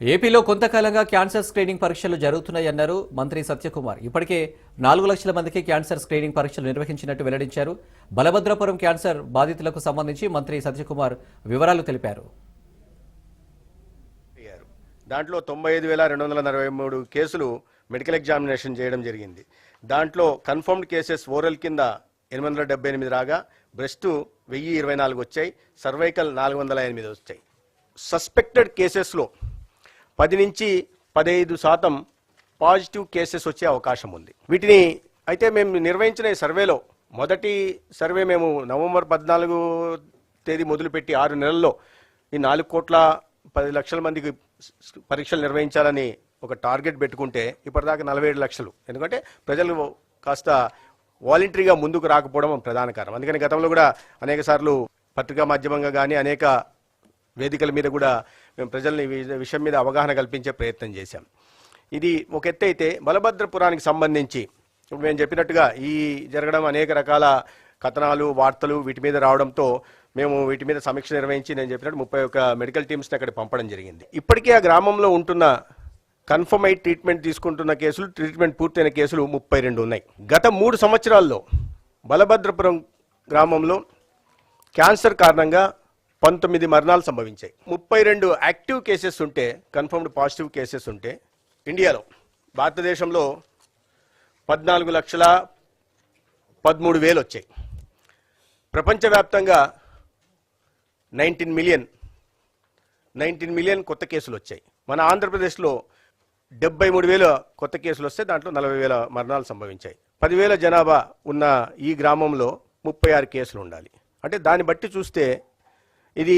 ఏపీలో కొంతకాలంగా cancer screening పరీక్షలు జరుగుతున్నాయన్నారు మంత్రి సత్యకుమార్. ఇప్పటికే 4 లక్షల మందికి క్యాన్సర్ స్క్రీనింగ్ పరీక్షలు నిర్వహించినట్టు వెల్లడించారు. బలభద్రపురం క్యాన్సర్ బాధితులకు సంబంధించి మంత్రి సత్యకుమార్ వివరాలు తెలిపారు. దాంట్లో 95,243 కేసులు మెడికల్ ఎగ్జామినేషన్ చేయడం జరిగింది. దాంట్లో కన్ఫర్మ్డ్ కేసెస్ ఓరల్ కింద 878 రాగా, బ్రెస్ట్ 1024 వచ్చాయి, సర్వైకల్ 408 వచ్చాయి. సస్పెక్టెడ్ కేసెస్లో 10 నుంచి 15% పాజిటివ్ కేసెస్ వచ్చే అవకాశం ఉంది. వీటిని అయితే మేము నిర్వహించిన ఈ సర్వేలో మొదటి సర్వే మేము నవంబర్ 14 తేదీ మొదలుపెట్టి 6 నెలల్లో ఈ 4,10,00,000 మందికి పరీక్షలు నిర్వహించాలని ఒక టార్గెట్ పెట్టుకుంటే ఇప్పటిదాకా 47 లక్షలు. ఎందుకంటే ప్రజలు కాస్త వాలంటరీగా ముందుకు రాకపోవడం ప్రధాన కారణం. అందుకని గతంలో కూడా అనేక సార్లు పత్రికా మాధ్యమంగా కానీ అనేక వేదికల మీద కూడా మేము ప్రజల్ని విషయం మీద అవగాహన కల్పించే ప్రయత్నం చేశాం. ఇది ఒక ఎత్తు అయితే, బలభద్రపురానికి సంబంధించి ఇప్పుడు మేము చెప్పినట్టుగా ఈ జరగడం అనేక రకాల కథనాలు వార్తలు వీటి మీద రావడంతో మేము వీటి మీద సమీక్ష నిర్వహించి నేను చెప్పినట్టు 31 మెడికల్ టీమ్స్ని అక్కడ పంపడం జరిగింది. ఇప్పటికే ఆ గ్రామంలో ఉంటున్న కన్ఫర్మ్ అయి ట్రీట్మెంట్ తీసుకుంటున్న కేసులు, ట్రీట్మెంట్ పూర్తయిన కేసులు 32 ఉన్నాయి. గత 3 సంవత్సరాల్లో బలభద్రపురం గ్రామంలో క్యాన్సర్ కారణంగా 19 మరణాలు సంభవించాయి. 32 యాక్టివ్ కేసెస్ ఉంటే, కన్ఫర్మ్డ్ పాజిటివ్ కేసెస్ ఉంటే ఇండియాలో, భారతదేశంలో 14,13,000 వచ్చాయి. ప్రపంచవ్యాప్తంగా 19 మిలియన్ కొత్త కేసులు వచ్చాయి. మన ఆంధ్రప్రదేశ్లో 73,000 కొత్త కేసులు వస్తే దాంట్లో 40,000 మరణాలు సంభవించాయి. 10,000 జనాభా ఉన్న ఈ గ్రామంలో 36 కేసులు ఉండాలి. అంటే దాన్ని బట్టి చూస్తే ఇది